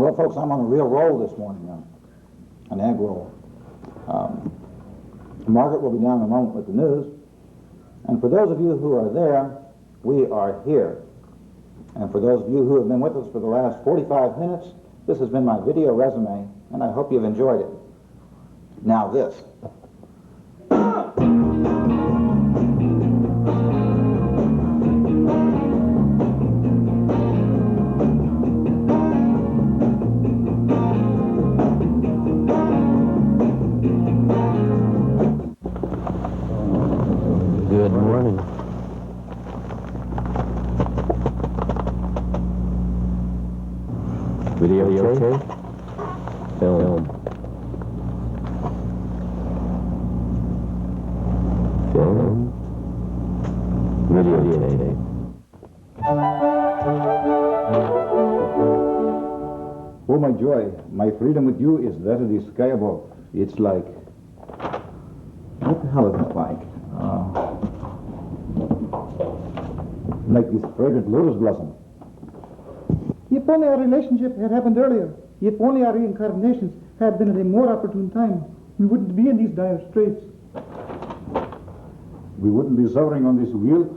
Well, folks, I'm on a real roll this morning, an egg roll. Margaret will be down in a moment with the news. And for those of you who are there, we are here. And for those of you who have been with us for the last 45 minutes, this has been my video resume, and I hope you've enjoyed it. Now this. Good morning. Video okay? Film. Film. Videotape. Oh, my joy, my freedom with you is that of the sky above. It's like... What the hell is it like? Like this fragrant lotus blossom. If only our relationship had happened earlier, if only our reincarnations had been at a more opportune time, we wouldn't be in these dire straits. We wouldn't be suffering on this wheel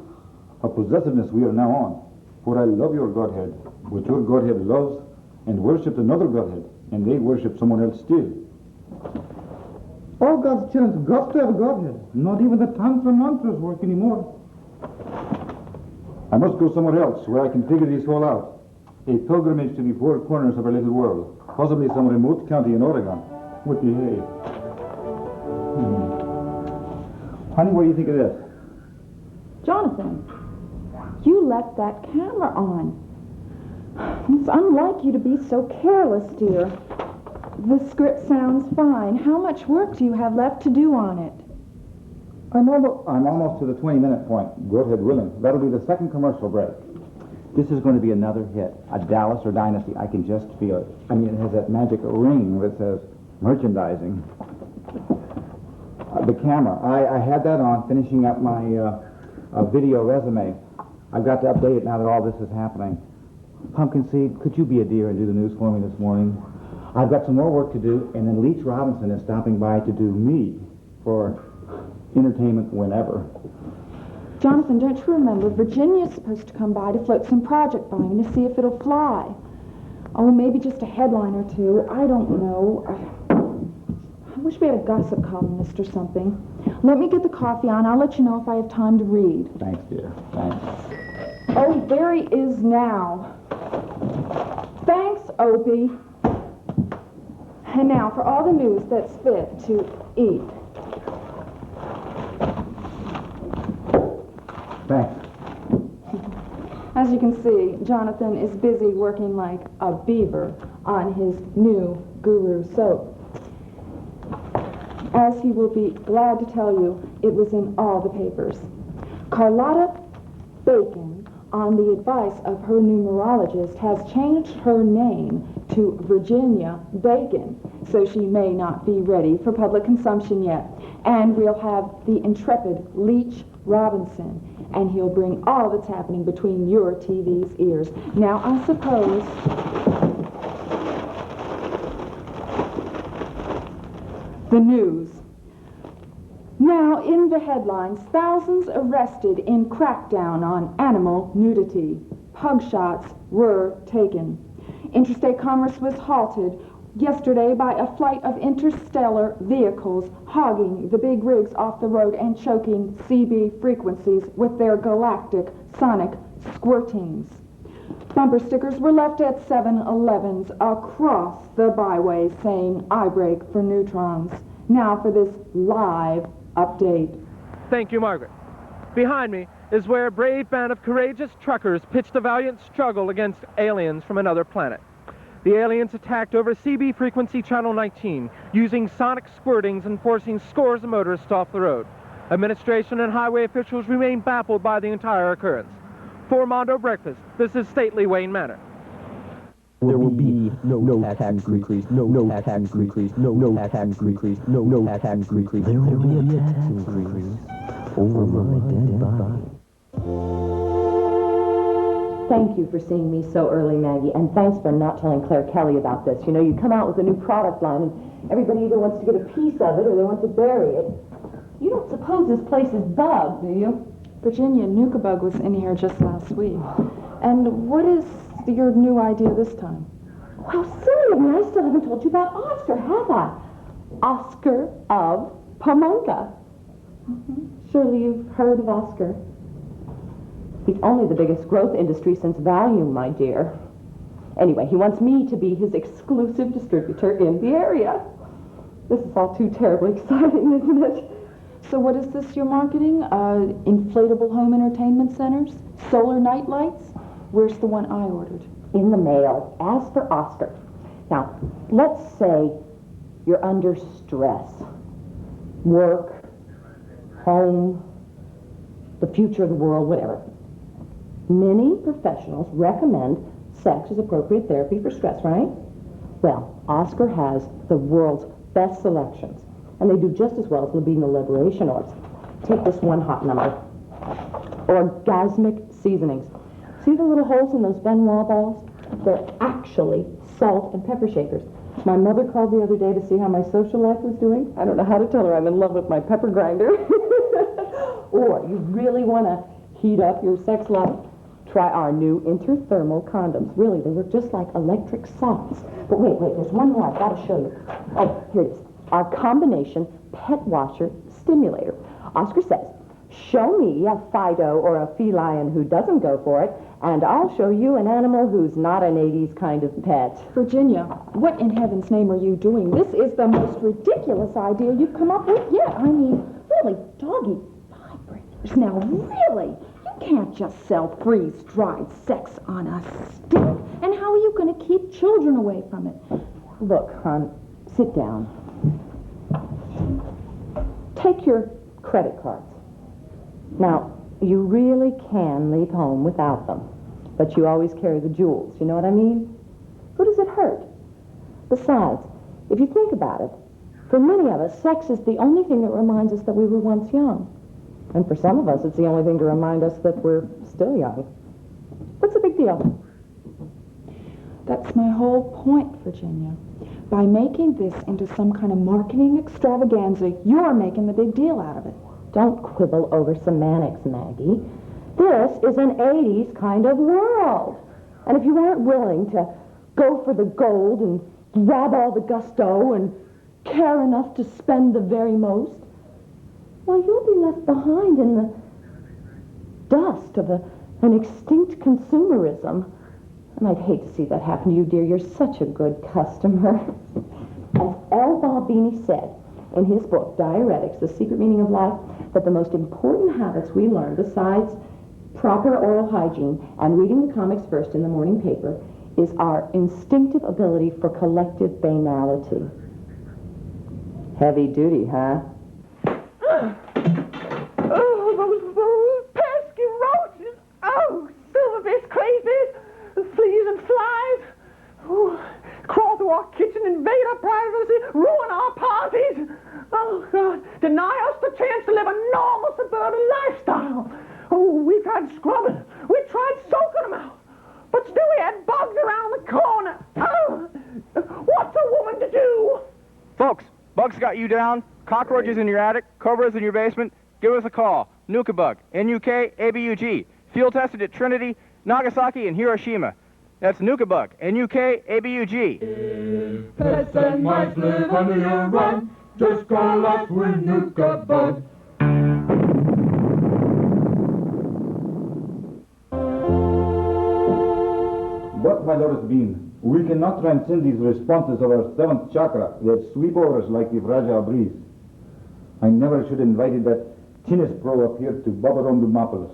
of possessiveness we are now on. For I love your Godhead, but your Godhead loves and worships another Godhead, and they worship someone else still. All God's children got to have a Godhead. Not even the Tantra mantras work anymore. I must go somewhere else where I can figure this all out. A pilgrimage to the four corners of our little world, possibly some remote county in Oregon. Would be hay. Honey, what do you think of this? Jonathan, you left that camera on. It's unlike you to be so careless, dear. The script sounds fine. How much work do you have left to do on it? I'm almost to the 20-minute point. Godhead willing. That'll be the second commercial break. This is going to be another hit. A Dallas or Dynasty. I can just feel it. I mean, it has that magic ring that says merchandising. The camera. I had that on, finishing up my video resume. I've got to update it now that all this is happening. Pumpkin Seed, could you be a dear and do the news for me this morning? I've got some more work to do, and then Leach Robinson is stopping by to do me for entertainment whenever. Jonathan, don't you remember, Virginia's supposed to come by to float some project by me to see if it'll fly. Oh, maybe just a headline or two. I don't know. I wish we had a gossip columnist or something. Let me get the coffee on. I'll let you know if I have time to read. Thanks, dear. Thanks. Oh, there he is now. Thanks, Opie. And now for all the news that's fit to eat. Thanks. As you can see, Jonathan is busy working like a beaver on his new Guru soap. As he will be glad to tell you, it was in all the papers. Carlotta Bacon, on the advice of her numerologist, has changed her name to Virginia Bacon, so she may not be ready for public consumption yet. And we'll have the intrepid Leach Robinson, and he'll bring all that's happening between your TV's ears. Now, I suppose... the news. Now, in the headlines, thousands arrested in crackdown on animal nudity. Pug shots were taken. Interstate commerce was halted yesterday by a flight of interstellar vehicles hogging the big rigs off the road and choking CB frequencies with their galactic sonic squirtings. Bumper stickers were left at 7-Elevens across the byway saying, "I brake for neutrons." Now for this live update. Thank you, Margaret. Behind me is where a brave band of courageous truckers pitched a valiant struggle against aliens from another planet. The aliens attacked over CB frequency channel 19, using sonic squirtings and forcing scores of motorists off the road. Administration and highway officials remain baffled by the entire occurrence. For Mondo Breakfast, this is stately Wayne Manor. There will be no tax increase, no tax increase, no tax increase, no tax increase. There will be a tax increase over my dead body. Thank you for seeing me so early, Maggie, and thanks for not telling Claire Kelly about this. You know, you come out with a new product line, and everybody either wants to get a piece of it or they want to bury it. You don't suppose this place is bugged, do you? Virginia, Nuke-A-Bug was in here just last week. And what is your new idea this time? Well, silly of me, I still haven't told you about Oscar, have I? Oscar of Pomona. Surely you've heard of Oscar. He's only the biggest growth industry since Valium, my dear. Anyway, he wants me to be his exclusive distributor in the area. This is all too terribly exciting, isn't it? So what is this you're marketing? Inflatable home entertainment centers? Solar night lights? Where's the one I ordered? In the mail, as for Oscar. Now, let's say you're under stress. Work, home, the future of the world, whatever. Many professionals recommend sex as appropriate therapy for stress, right? Well, Oscar has the world's best selections, and they do just as well as Libidinal Liberation oils. Take this one hot number. Orgasmic seasonings. See the little holes in those Benoit balls? They're actually salt and pepper shakers. My mother called the other day to see how my social life was doing. I don't know how to tell her I'm in love with my pepper grinder. Or you really want to heat up your sex life? Try our new interthermal condoms. Really, they work just like electric socks. But wait, there's one more I've got to show you. Oh, here it is. Our combination pet washer stimulator. Oscar says, show me a Fido or a feline who doesn't go for it, and I'll show you an animal who's not an 80s kind of pet. Virginia, what in heaven's name are you doing? This is the most ridiculous idea you've come up with yet. I mean, really, doggy vibrators. Now, really? You can't just sell freeze-dried sex on a stick. And how are you going to keep children away from it? Look, hon, sit down. Take your credit cards. Now, you really can leave home without them, but you always carry the jewels, you know what I mean? Who does it hurt? Besides, if you think about it, for many of us, sex is the only thing that reminds us that we were once young. And for some of us, it's the only thing to remind us that we're still young. What's the big deal? That's my whole point, Virginia. By making this into some kind of marketing extravaganza, you're making the big deal out of it. Don't quibble over semantics, Maggie. This is an 80s kind of world. And if you aren't willing to go for the gold and grab all the gusto and care enough to spend the very most, well, you'll be left behind in the dust of an extinct consumerism. And I'd hate to see that happen to you, dear. You're such a good customer. As L. Balbini said in his book, Diuretics, The Secret Meaning of Life, that the most important habits we learn, besides proper oral hygiene and reading the comics first in the morning paper, is our instinctive ability for collective banality. Heavy duty, huh? Oh, those pesky roaches! Oh, silver-faced crayfish, fleas and flies! Oh, crawl through our kitchen, invade our privacy, ruin our parties! Oh, God, deny us the chance to live a normal suburban lifestyle! Oh, we've tried scrubbing, we tried soaking them out, but still we had bugs around the corner! Oh, what's a woman to do? Folks, bugs got you down, cockroaches in your attic, cobras in your basement, give us a call. Nuke-A-Bug, N-U-K-A-B-U-G. Field tested at Trinity, Nagasaki, and Hiroshima. That's Nuke-A-Bug, N-U-K-A-B-U-G. Pets and mice live under your run. Just call us with Nuke-A-Bug. But, my Lord Bean, we cannot transcend these responses of our seventh chakra that sweep over us like the fragile breeze. I never should have invited that tennis pro up here to Babarondomopoulos.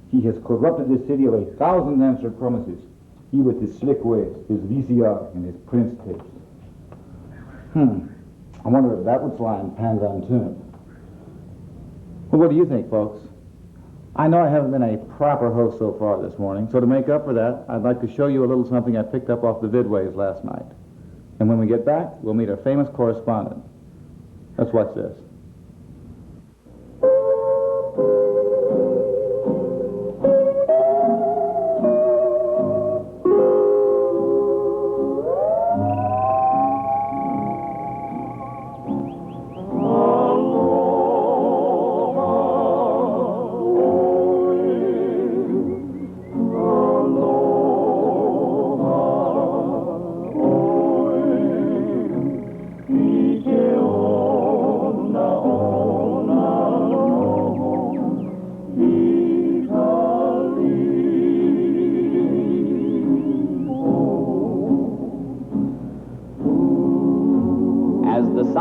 He has corrupted this city of 1,000 answered promises. He with his slick ways, his VCR, and his Prince tapes. I wonder if that would fly in Pangan Tune. Well, what do you think, folks? I know I haven't been a proper host so far this morning, so to make up for that, I'd like to show you a little something I picked up off the vidways last night. And when we get back, we'll meet our famous correspondent. Let's watch this.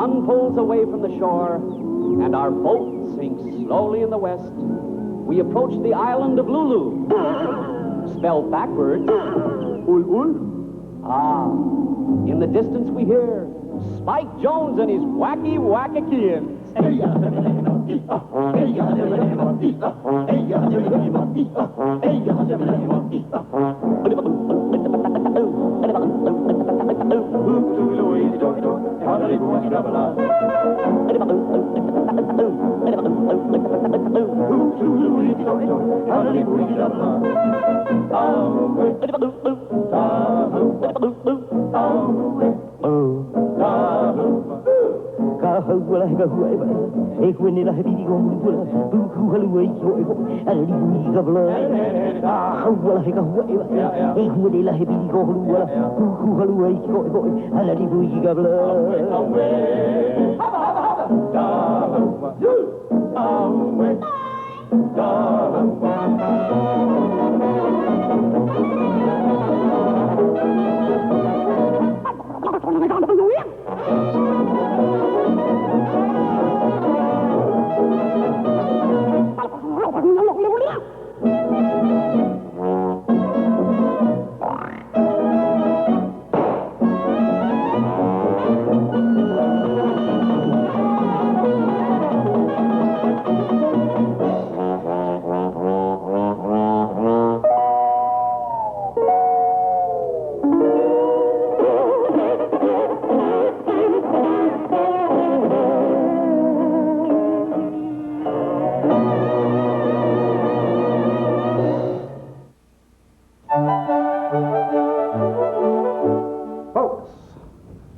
sun pulls away from the shore, and our boat sinks slowly in the west. We approach the island of Lulu, spelled backwards, Ul-Ul. Ah, in the distance we hear Spike Jones and his wacky wackakians.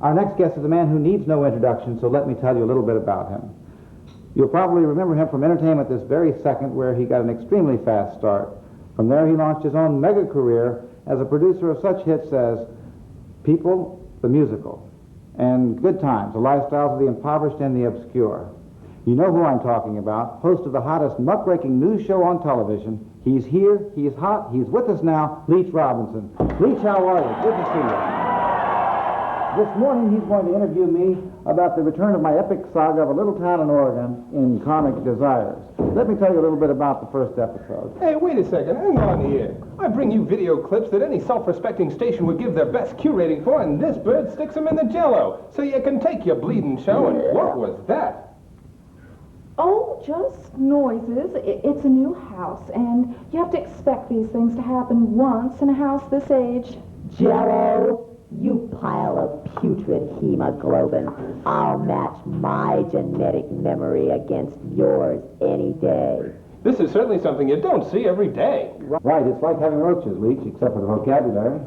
Our next guest is a man who needs no introduction, so let me tell you a little bit about him. You'll probably remember him from entertainment this very second, where he got an extremely fast start. From there, he launched his own mega career as a producer of such hits as People, the Musical, and Good Times, the lifestyles of the impoverished and the obscure. You know who I'm talking about, host of the hottest muckraking news show on television. He's here, he's hot, he's with us now, Leach Robinson. Leach, how are you? Good to see you. This morning he's going to interview me about the return of my epic saga of a little town in Oregon in Comic Desires. Let me tell you a little bit about the first episode. Hey, wait a second. Hang on here. I bring you video clips that any self-respecting station would give their best Q rating for, and this bird sticks them in the jello. So you can take your bleeding show, and what was that? Oh, just noises. It's a new house, and you have to expect these things to happen once in a house this age. Jello, you pile of putrid hemoglobin. I'll match my genetic memory against yours any day. This is certainly something you don't see every day. Right, it's like having roaches, Leach, except for the vocabulary.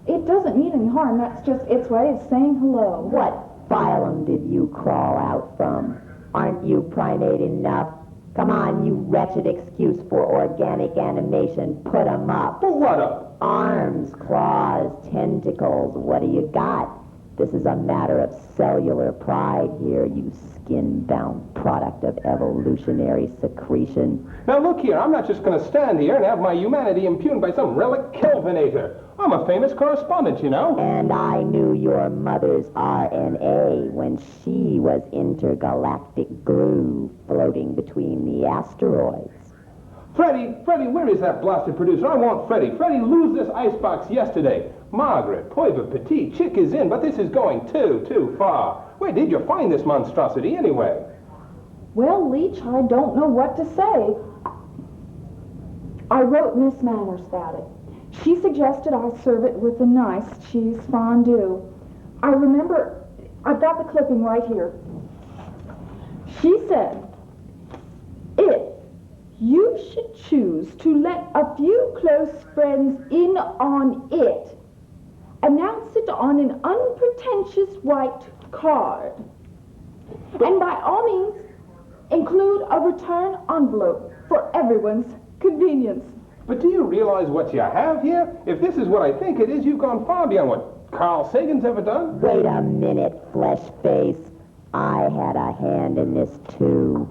It doesn't mean any harm. That's just its way of saying hello. What phylum did you crawl out from? Aren't you primate enough? Come on, you wretched excuse for organic animation. Put 'em up. Put what up? Arms, claws, tentacles. What do you got? This is a matter of cellular pride here, you skin-bound product of evolutionary secretion. Now look here, I'm not just going to stand here and have my humanity impugned by some relic Kelvinator. I'm a famous correspondent, you know. And I knew your mother's RNA when she was intergalactic glue floating between the asteroids. Freddie, where is that blasted producer? I want Freddie. Freddie, lose this icebox yesterday. Margaret, pauvre petit, chick is in, but this is going too far. Where did you find this monstrosity anyway? Well, Leach, I don't know what to say. I wrote Miss Manners about it. She suggested I serve it with a nice cheese fondue. I remember, I've got the clipping right here. She said, if you should choose to let a few close friends in on it, announce it on an unpretentious white card. And by all means, include a return envelope for everyone's convenience. But do you realize what you have here? If this is what I think it is, you've gone far beyond what Carl Sagan's ever done. Wait a minute, flesh face. I had a hand in this too.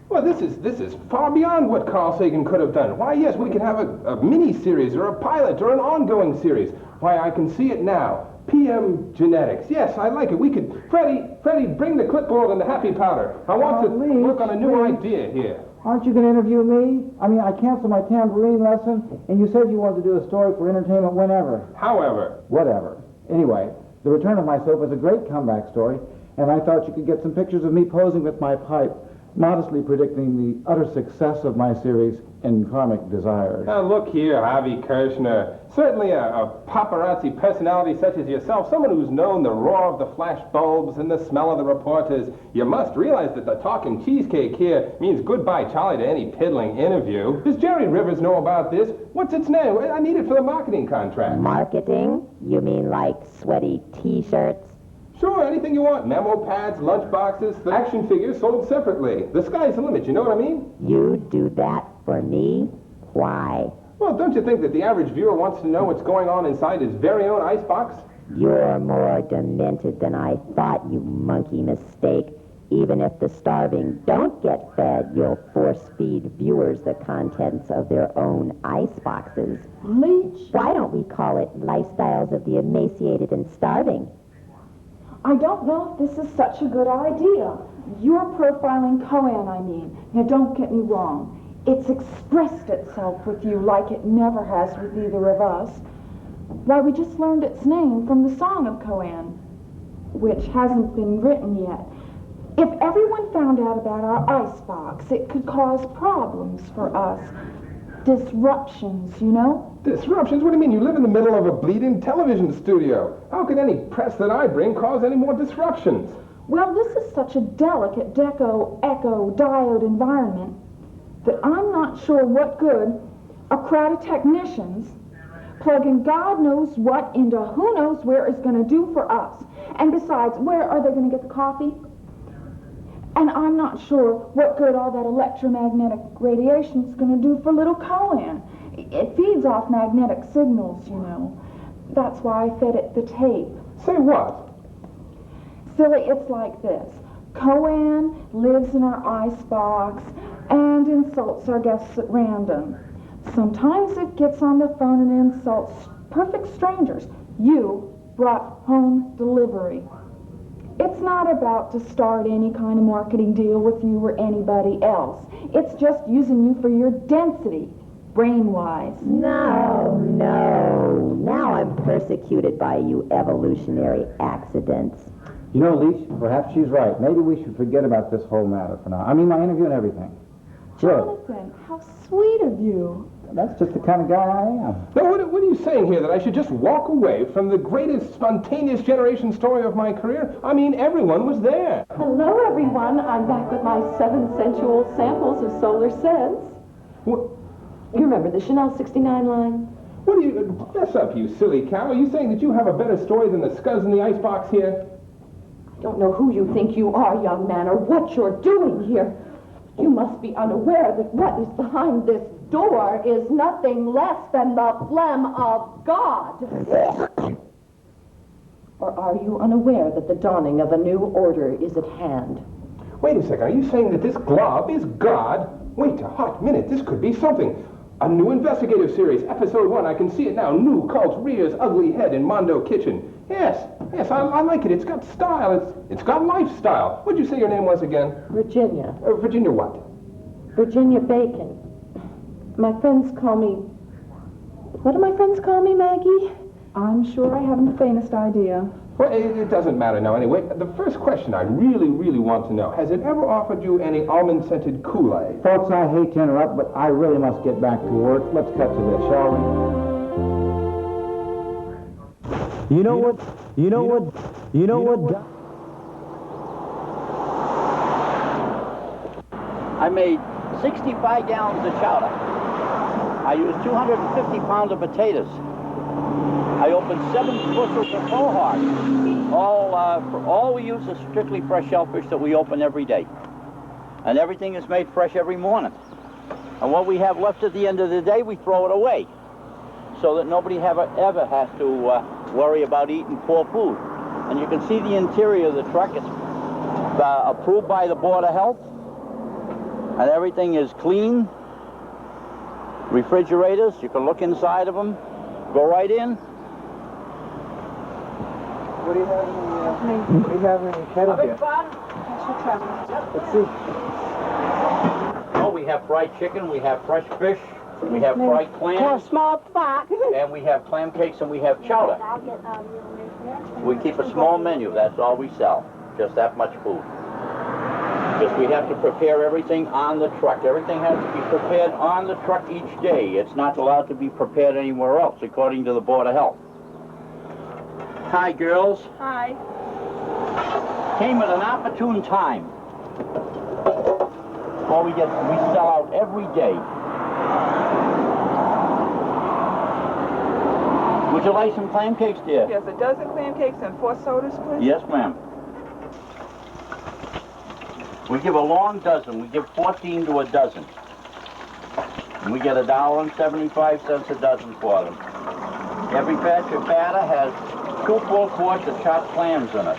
Well, this is far beyond what Carl Sagan could have done. Why, yes, we could have a mini-series or a pilot or an ongoing series. Why, I can see it now. PM genetics. Yes, I like it. We could... Freddie, bring the clipboard and the happy powder. I want to Leach, work on a new Leach. idea here. Aren't you going to interview me? I mean, I canceled my tambourine lesson, and you said you wanted to do a story for entertainment whenever. However. Whatever. Anyway, The Return of My Soap was a great comeback story, and I thought you could get some pictures of me posing with my pipe, modestly predicting the utter success of my series, In Karmic Desires. Now, look here, Harvey Kirshner. Certainly a paparazzi personality such as yourself, someone who's known the roar of the flash bulbs and the smell of the reporters, you must realize that the talking cheesecake here means goodbye, Charlie, to any piddling interview. Does Jerry Rivers know about this? What's its name? I need it for the marketing contract. Marketing? You mean like sweaty T-shirts? Sure, anything you want. Memo pads, lunch boxes, the action figures sold separately. The sky's the limit, you know what I mean? You do that for me? Why? Well, don't you think that the average viewer wants to know what's going on inside his very own icebox? You're more demented than I thought, you monkey mistake. Even if the starving don't get fed, you'll force-feed viewers the contents of their own iceboxes. Leach, Why don't we call it Lifestyles of the Emaciated and Starving? I don't know if this is such a good idea. You're profiling Coan, I mean. Now, don't get me wrong. It's expressed itself with you like it never has with either of us. Why, we just learned its name from the Song of Coan, which hasn't been written yet. If everyone found out about our icebox, it could cause problems for us. Disruptions, you know? Disruptions? What do you mean? You live in the middle of a bleeding television studio. How could any press that I bring cause any more disruptions? Well, this is such a delicate deco, echo, diode environment that I'm not sure what good a crowd of technicians plugging God knows what into who knows where is going to do for us. And besides, where are they going to get the coffee? And I'm not sure what good all that electromagnetic radiation is going to do for little Coan. It feeds off magnetic signals, you know. That's why I fed it the tape. Say what? Silly, it's like this. Coan lives in our icebox and insults our guests at random. Sometimes it gets on the phone and insults perfect strangers. You brought home delivery. It's not about to start any kind of marketing deal with you or anybody else. It's just using you for your density, brain-wise. No. Now I'm persecuted by you evolutionary accidents. You know, Leach, perhaps she's right. Maybe we should forget about this whole matter for now. I mean, my interview and everything. Sure. Jonathan, how sweet of you. That's just the kind of guy I am. Now, what are you saying here? That I should just walk away from the greatest spontaneous generation story of my career? I mean, everyone was there. Hello, everyone. I'm back with my 7 sensual samples of solar scents. What? You remember the Chanel 69 line? What are you... Fess up, you silly cow. Are you saying that you have a better story than the scuzz in the icebox here? I don't know who you think you are, young man, or what you're doing here. You must be unaware that what is behind this door is nothing less than the phlegm of God. Or are you unaware that the dawning of a new order is at hand? Wait a second. Are you saying that this glob is God? Wait a hot minute. This could be something. A new investigative series, episode 1. I can see it now. New cult rears ugly head in Mondo kitchen. Yes, I like it. It's got style. It's got lifestyle. What'd you say your name was again? Virginia. Virginia what? Virginia Bacon. My friends call me... What do my friends call me, Maggie? I'm sure I haven't the faintest idea. Well, it doesn't matter now anyway. The first question I really want to know, has it ever offered you any almond-scented Kool-Aid? Folks, I hate to interrupt, but I really must get back to work. Let's cut to this, shall we? You know what? I made 65 gallons of chowder. I used 250 pounds of potatoes. I opened 7 bushels of mohawk. All we use is strictly fresh shellfish that we open every day. And everything is made fresh every morning. And what we have left at the end of the day, we throw it away. So that nobody ever has to worry about eating poor food. And you can see the interior of the truck. It's approved by the Board of Health. And everything is clean. Refrigerators, you can look inside of them. Go right in. What do you have in the kettle here? Let's see. Oh, we have fried chicken, we have fresh fish, we have fried clams, small pot. and we have clam cakes, and we have chowder. We keep a small menu, that's all we sell. Just that much food. Because we have to prepare everything on the truck. Everything has to be prepared on the truck each day. It's not allowed to be prepared anywhere else, according to the Board of Health. Hi, girls. Hi. Came at an opportune time. Well, we sell out every day. Would you like some clam cakes, dear? Yes, a dozen clam cakes and 4 sodas, please. Yes, ma'am. We give a long dozen. We give 14 to a dozen. And we get $1.75 a dozen for them. Every batch of batter has 2 full quarts of chopped clams in it.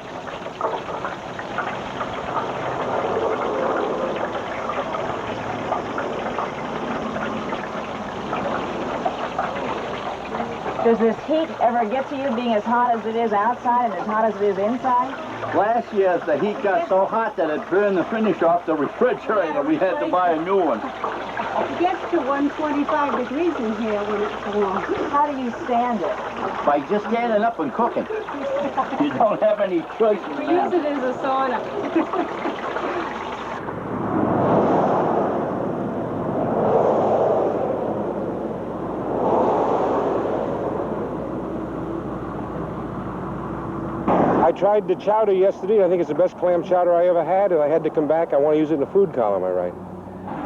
Does this heat ever get to you, being as hot as it is outside and as hot as it is inside? Last year, the heat got so hot that it burned the finish off the refrigerator. We had to buy a new one. It gets to 125 degrees in here when it's warm. How do you stand it? By just standing up and cooking. You don't have any choice in We that. use it as a sauna. I tried the chowder yesterday. I think it's the best clam chowder I ever had, and I had to come back. I want to use it in the food column, I write.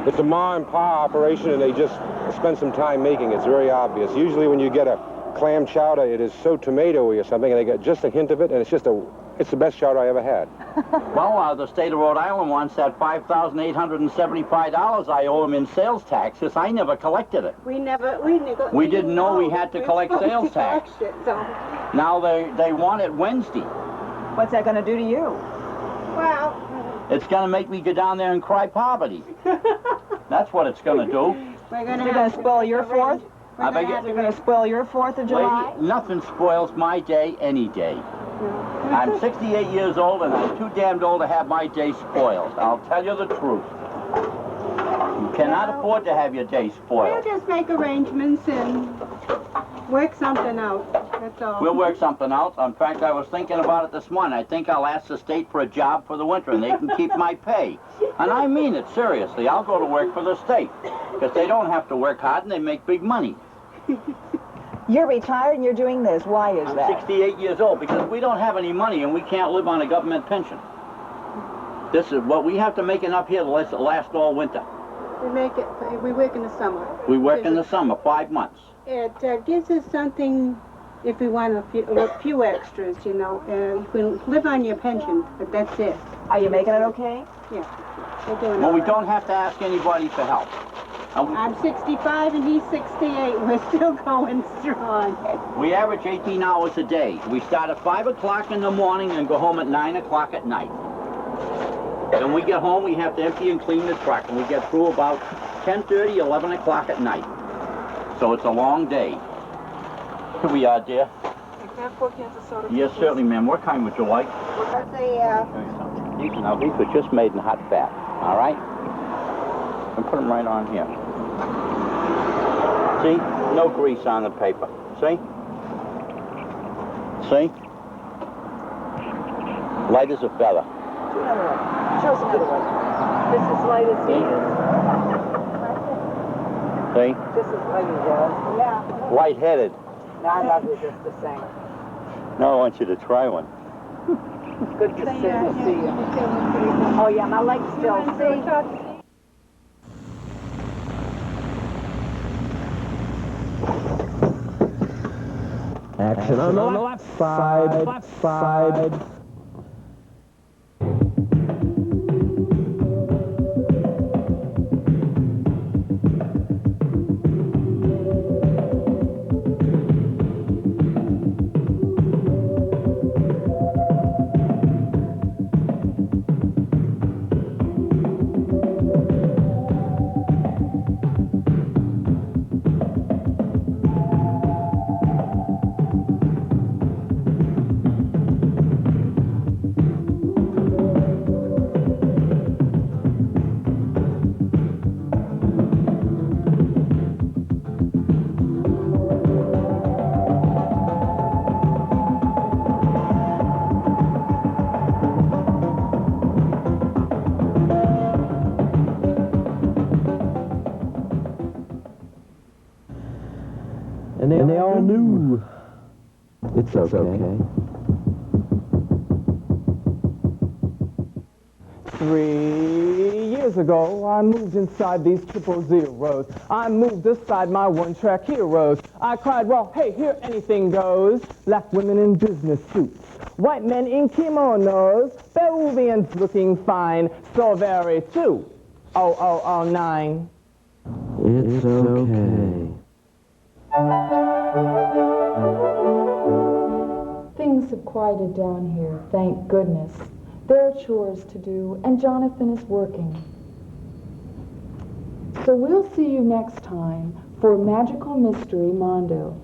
It's a ma and pa operation, and they just spend some time making it. It's very obvious. Usually when you get a clam chowder, it is so tomatoey or something, and they get just a hint of it, and it's the best chowder I ever had. Well, the state of Rhode Island wants that $5,875 I owe them in sales taxes. I never collected it. We didn't know we had to collect sales tax. Now they want it Wednesday. What's that going to do to you? Well, It's going to make me go down there and cry poverty. That's what it's going to do. we're going to spoil your 4th? I beg you? You're going to spoil your 4th of July? Lady, nothing spoils my day any day. I'm 68 years old, and I'm too damned old to have my day spoiled. I'll tell you the truth. You cannot afford to have your day spoiled. We'll just make arrangements and work something out. That's all. We'll work something out. In fact, I was thinking about it this morning. I think I'll ask the state for a job for the winter, and they can keep my pay. And I mean it, seriously. I'll go to work for the state, because they don't have to work hard, and they make big money. You're retired and you're doing this. Why is I'm that? 68 years old, because we don't have any money, and we can't live on a government pension. This is what we have to make enough here to last all winter. We work in the summer. We work in the summer, 5 months. It gives us something if we want a few extras, you know. You can live on your pension, but that's it. Are you making it okay? Yeah. We're doing Well, all we right. don't have to ask anybody for help. I'm 65 and he's 68. We're still going strong. We average 18 hours a day. We start at 5 o'clock in the morning and go home at 9 o'clock at night. When we get home, we have to empty and clean the truck, and we get through about 10:30, 11 o'clock at night. So it's a long day. Here we are, dear. You can have 4 cans of soda. Yes, certainly, ma'am. What kind would you like? Let's see, These were just made in hot fat, all right? And put them right on here. See? No grease on the paper. See? See? Light as a feather. Another one. Show us another one. Just as light as he is. See? Just as light as yours. Yeah. Light-headed. No, I love you just the same. Now I want you to try one. Good to see you. Oh, yeah, my legs still see. Action on the left side. Left side. all new. It's okay. 3 years ago, I moved inside these 000s. I moved aside my one-track heroes. I cried, well, hey, here anything goes. Black women in business suits, white men in kimonos, Peruvians looking fine, so very 20009. It's okay. Things have quieted down here, thank goodness. There are chores to do, and Jonathan is working. So we'll see you next time for Magical Mystery Mondo.